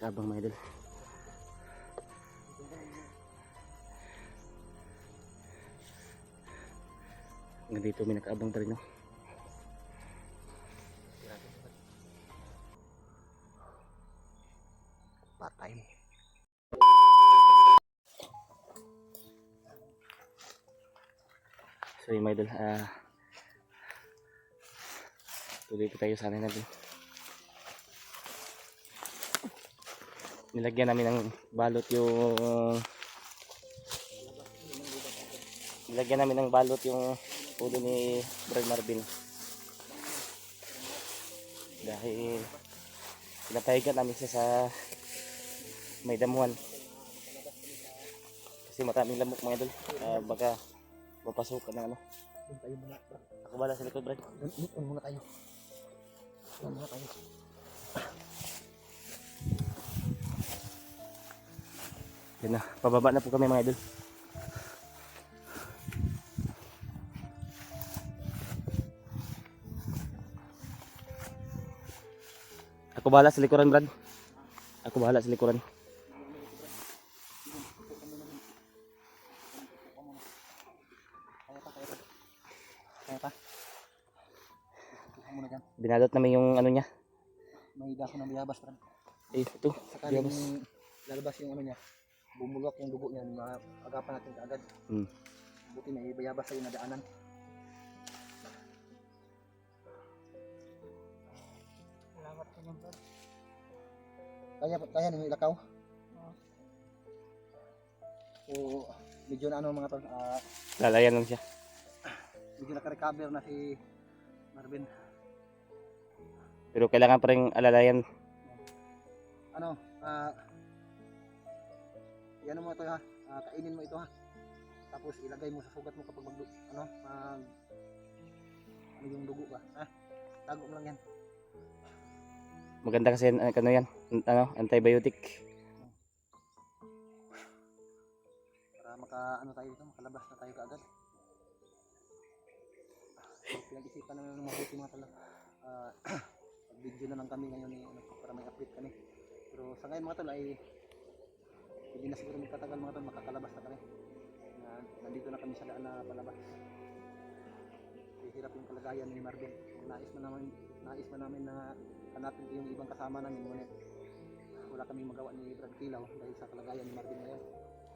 nakabang mga idol. Hanggang dito may nakaabang pa rin, no? Patay. So yung mga idol, tuloy po tayo sana natin. Nilagyan namin ng balot yung ulo ni Brad Marvin dahil pinapahigan namin siya sa may damuhan kasi maraming lamok mga idol. Baka mapasukan ng ano. Ako bala sa likod, Brad. Doon muna tayo. Yan na, pababa na po kami mga idol. Ako bahala sa likuran, Brad. Ako bahala sa likuran. Kaya pa. Muna dyan. Binalot namin yung ano niya. May dako ng bayabas, Brad. Ito, Sakaling bayabas. lalabas yung ano niya, bumulwak yung dugo niyan, maagapan natin kaagad. Buti may bayabas sa yung nadaanan. Salamat po niyan, Brad. Kaya nyo ilakaw? So, medyo na ano mga tol, Lalayan lang siya. medyo naka-recover na si Marvin. Pero kailangan pa rin alalayan. Ano, yan mo ito ha, kainin mo ito ha. Tapos ilagay mo sa sugat mo kapag ano yung dugo ba, ha? Tago mo lang yan. Maganda kasi ano yan, antibiotic. Para ano tayo dito, makalabas na tayo kaagad. Pinag-isipan namin ng mabuti mga tala. Video na lang kami ngayon para may update kami. Pero sa ngayon mga tol ay hindi na siguro magtatagal mga tol, makakalabas na kami. Nandito na kami sa daan na palabas. Hirap yung kalagayan ni Marvin. Nais man namin na hanapin yung ibang kasama namin, ngunit wala kaming magawa ni Brad Kilaw dahil sa kalagayan ni Marvin ngayon.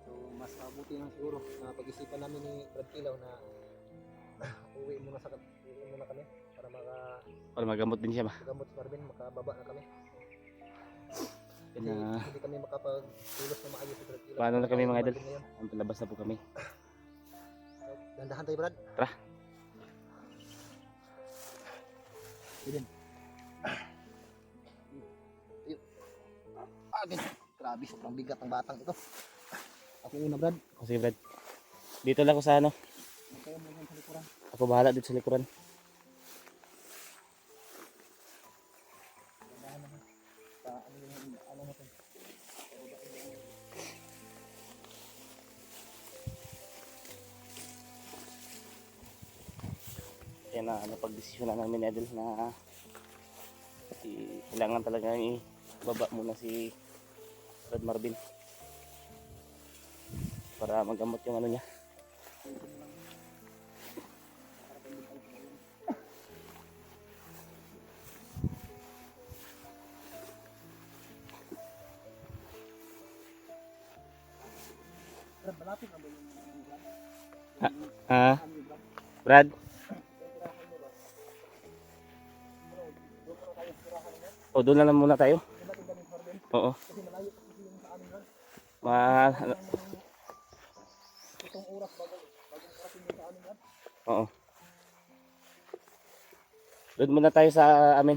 So mas mabuti lang siguro na pag-isipan namin ni Brad Kilaw na uwi muna kami Para magamot din siya ba? magamot si Marvin, makababa na kami. Kasi Na, hindi kami makapagtulos na maayos si Brad Kilaw. paano na kami mga idol? Ang palabas na po kami. So, dandahan tayo, Brad. Tara. Idin. Agin. Grabe, sobrang bigat ng batang ito. Ako una, Brad. O sige, Brad. Dito lang ako sa ano. Okay, mo sa likuran. Ako bahala dito sa likuran. Dandahan naman. Sa ano natin. Kaya na napag-desisyon na namin idol na kailangan talaga ibaba muna si Brad Marvin para magamot yung ano niya. Brad, malapit na ba yung Brad? O doon na lang muna tayo. Oo. kasi malayo kasi yung sa amin, Brad. Ano, Itong oras bago karating yung sa amin, Brad. oo. Doon muna tayo sa amin.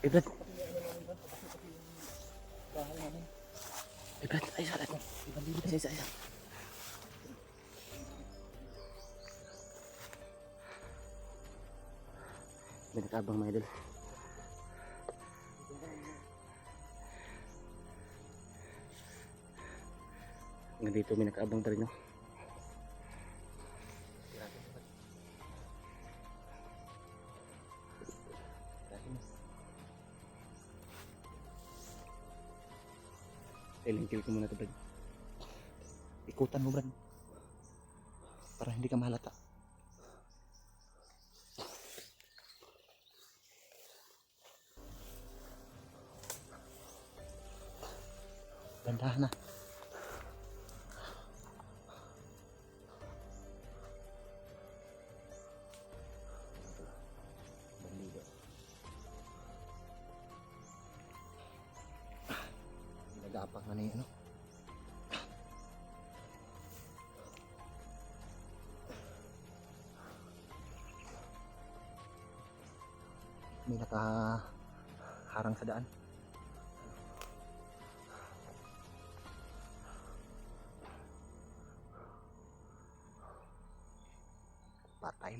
Eh, Brad. Bahay namin. Eh, Brad. Ay, sa atin. Isa. May nakabang mga idol. Hanggang dito may nakaabang pa rin, no? Silent kill ko muna to, Brad. Ikutan mo, Brad. Para hindi ka mahalata. Gandahan na. Bandido. Nagapang na niya, ano? May nakaharang sa daan. Patay.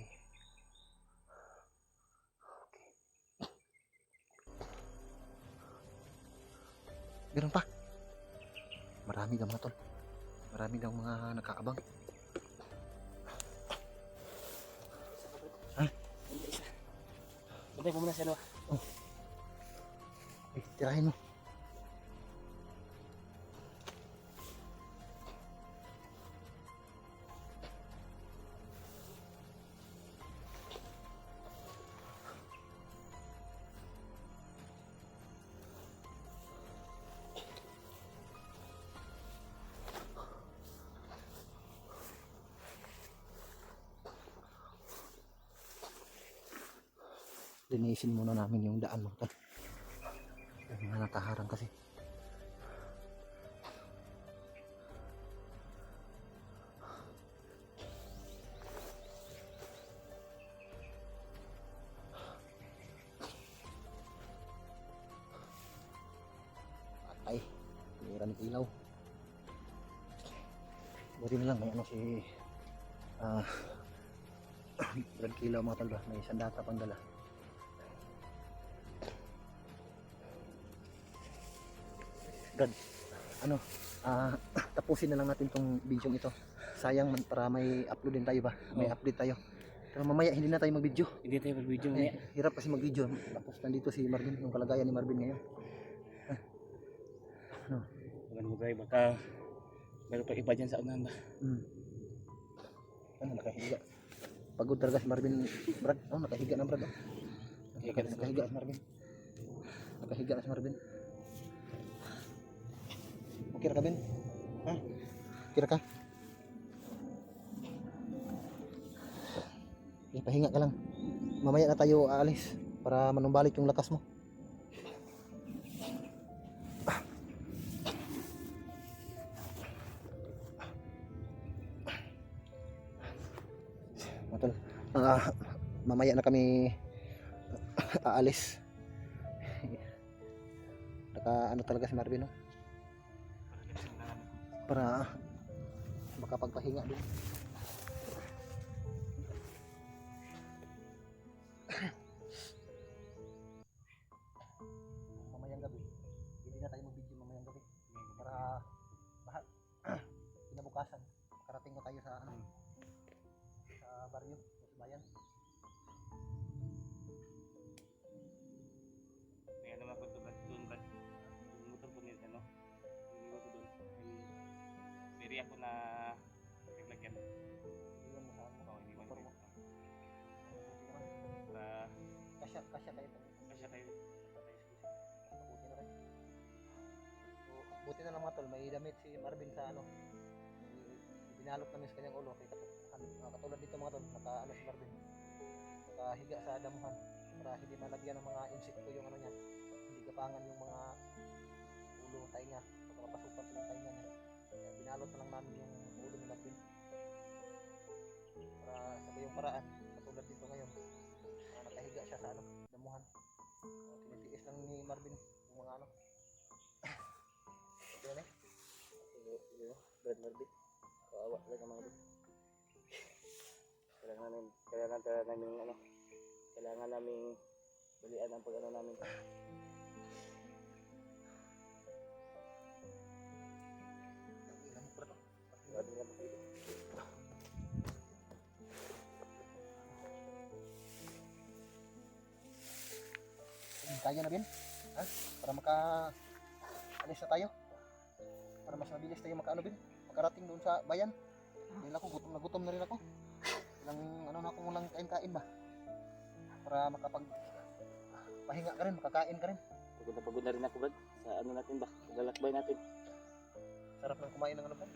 Okay. Meron pa. Marami daw mga tol. Marami daw mga nakaabang. Ha? Bantay mo muna siya, no? Tirahin mo. Linisin muna namin yung daan mo. Yung mga nakaharang kasi. Patay. Tinira ng ilaw. Buti na lang may ano si Brad Kilaw mga talba. May sandata pang dala. Brad, ano, tapusin na lang natin tong video ito. Sayang man para may upload din tayo ba? May update tayo. Pero mamaya hindi na tayo mag-video. Hindi tayo mag-video mamaya. Hirap kasi mag-video. Tapos nandito si Marvin, yung kalagayan ni Marvin ngayon. Ano? Huwag mo tayo, baka meron pa iba dyan sa unahan ba? Ano, nakahiga. Pagod talaga si Marvin, Brad. Oh, nakahiga na Brad. Nakahiga si Marvin. Nakahiga na si Marvin. Kira ka, Ben? Ha? Kira ka? Pahinga ka lang. Mamaya na tayo aalis para manumbalik yung lakas mo. Matol. Mamaya na kami aalis. Ano talaga si Marvin, no? Para makapagpahinga din. Mamayang gabi hindi na tayo mag-video mamayang gabi para lahat kinabukasan makarating na tayo sa ano, sa baryo, sa bayan. May ano nga ko doon, Brad. Lumutan po nila, ano? Lumutan ko doon. May ako na naglagyan. Iwan mo sa ano, Iniwan motor ko. mo. Para Kasya kayo. kasya kayo. Buti na rin. So, buti na lang mga tol, may damit si Marvin sa ano. Binalot namin sa kanyang ulo. Katulad dito mga tol, naka si Marvin. Nakahiga sa damuhan para hindi malagyan ng mga insekto yung ano niya. Hindi kapangan yung mga ulo, tainga. Baka mapasukan sa tainga niya. Kaya binalot na lang namin yung ulo ni Marvin. Para sa yung paraan, katulad dito ngayon. Nakahiga siya sa ano, damuhan. Tinitiis lang ni Marvin yung mga ano. Yan eh. Brad Marvin. Kawawa talaga mga bro. Kailangan namin ano. Kailangan namin balian ang pag-ano namin. Ilang pa to? Grabe nga po. Kaya na Ben? Ha? Para maka alis na tayo. para mas mabilis tayo makaano bin, makarating doon sa bayan. Dahil ako gutom na gutom na rin ako. Ilang ano na akong walang kain-kain ba. Para makapag pahinga ka rin, makakain ka rin. Pagod na rin ako, Brad. Sa ano natin ba? Paglalakbay natin. Sarap ng kumain ng ano ba?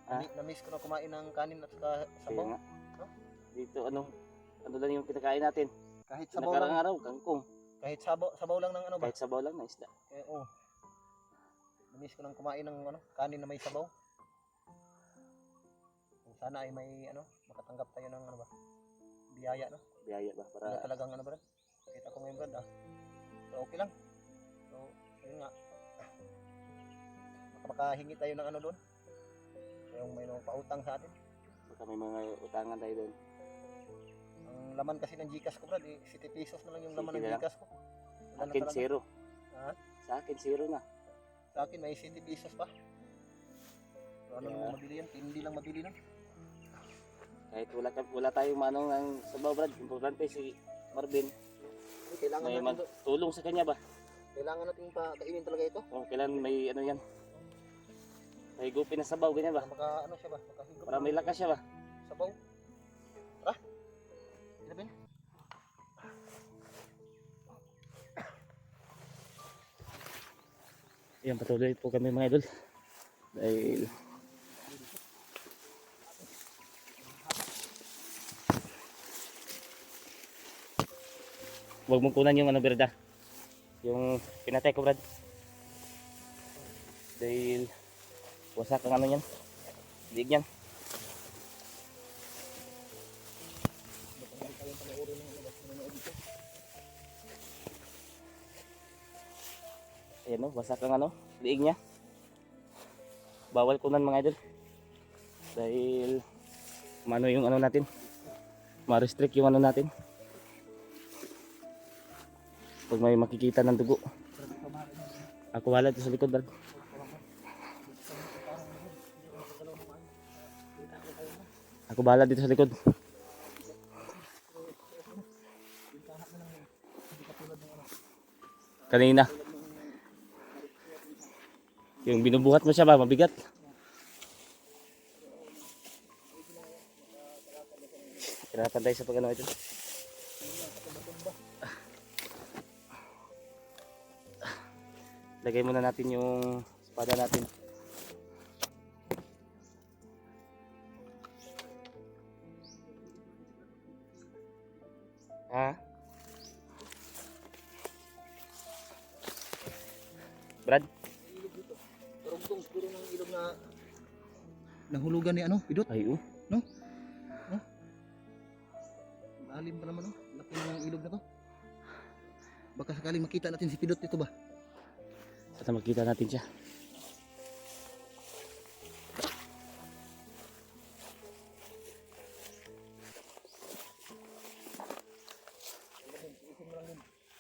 Ah? Na-miss ko na kumain ng kanin at saka Kaya sabaw. nga. No? Dito, ano lang yung kinakain natin. Kahit sabaw Nakarang lang, araw, kangkong. kahit sabaw lang ng ano ba? Kahit sabaw lang na isda. Oo. Na-miss ko nang kumain ng ano, kanin na may sabaw. Sana ay may ano, makatanggap tayo ng ano ba? Biyaya no. Biyaya ba? Kaya Para talagang ano Brad. Kita ko ngayon Brad ah. So okay lang. So yun nga. Makahingi tayo ng ano doon. Yung may mga pautang sa atin. baka may mga utangan tayo doon. Ang laman kasi ng Gcash ko Brad, 60 pesos na lang yung laman ng Sige lang. Gcash ko. Wala na Akin talaga. zero. Ha? Sa akin zero na. Sa akin may 60 pesos pa. So ano Yeah. naman mabili yan? Hindi lang mabili na. Kahit wala tayong manong ng sabaw, Brad. Importante si Marvin. Kailangan May natin, tulong sa kanya ba? kailangan natin pakainin talaga ito. O kailan may ano yan. May gupin na sabaw, ganyan ba? Para maka ano siya ba? Makahigop. Para may lakas siya ba? Sabaw. Tara. Ilabin. Ayan, patuloy po kami mga idol. Dahil huwag mong kunan yung ano berda. Yung pinatay ko, Brad. Dahil wasak ang ano yan. Diig yan. Ayan o, wasak ang ano, liig niya. Bawal kunan mga idol. Dahil mano yung ano natin. Ma-restrict yung ano natin. Pag may makikita ng dugo. Ako wala dito sa likod, Brad. Ako bahala dito sa likod. Kanina. Yung binubuhat mo siya ba, mabigat. Hirapan tayo sa pag-ano ito. Lagay muna natin yung espada natin. Ha? Brad? Karugtong siguro ng ilog na nahulugan ni ano, Pidot. Ay, oh. Alim pa naman oh. Laki ng ilog na to. Baka sakaling makita natin si Pidot dito ba? Sana makita natin siya.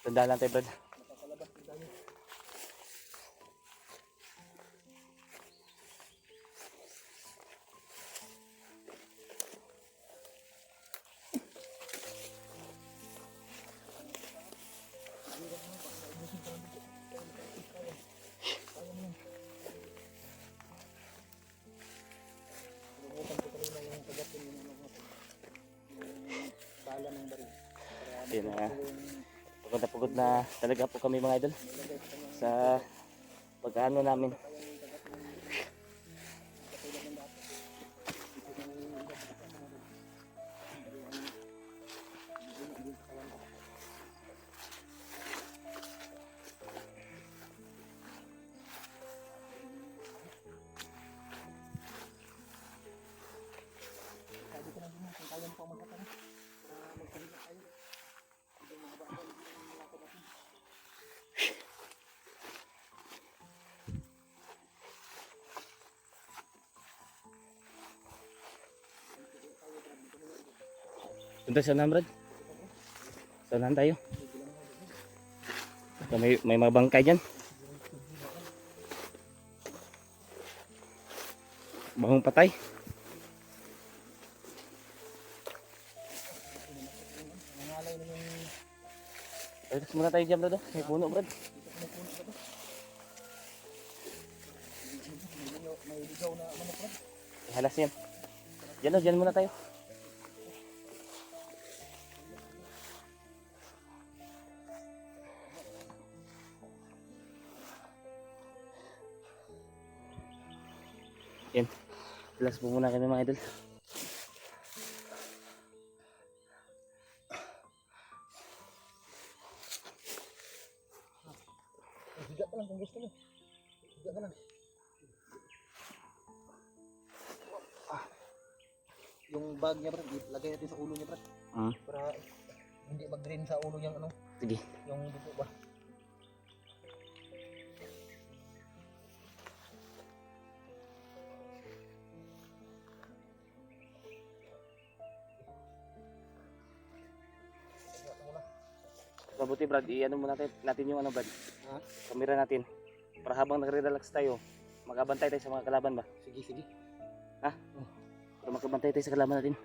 Tandaan lang tayo, Brad. Nakakalabas din tayo. Nakalimutan ko kanina yung tagapin yung ano mo. Yung bala ng baril. Ayun na. Pagod na talaga po kami mga idol sa pag-ano namin. Sabi ko na din kung kaya mo pa magkakaroon. Magpahinga tayo. Hindi mo mababa yung lakad natin. Punta sa unahan, Brad. Sa unahan tayo. May mga bangkay dyan. Bahong patay. Nangalay na yung Relax muna tayo dyan, Brad. May puno, Brad. dito sa may puno ba to? Halas yan. Diyan o, diyan muna tayo. Yan. Halas po muna kami mga idol. Higa ka lang kung gusto mo. Higa ka lang. Yung bag niya Brad, lagay natin sa ulo niya Brad. Para hindi mag-drain sa ulo niyang ano, Sige. yung dugo ba. Mabuti Brad, i-ano muna natin yung ano Brad. Ha? Kamera natin. Para habang nagre-relax tayo, magabantay tayo sa mga kalaban ba? Sige, sige. Para magkabantay tayo sa kalaban natin.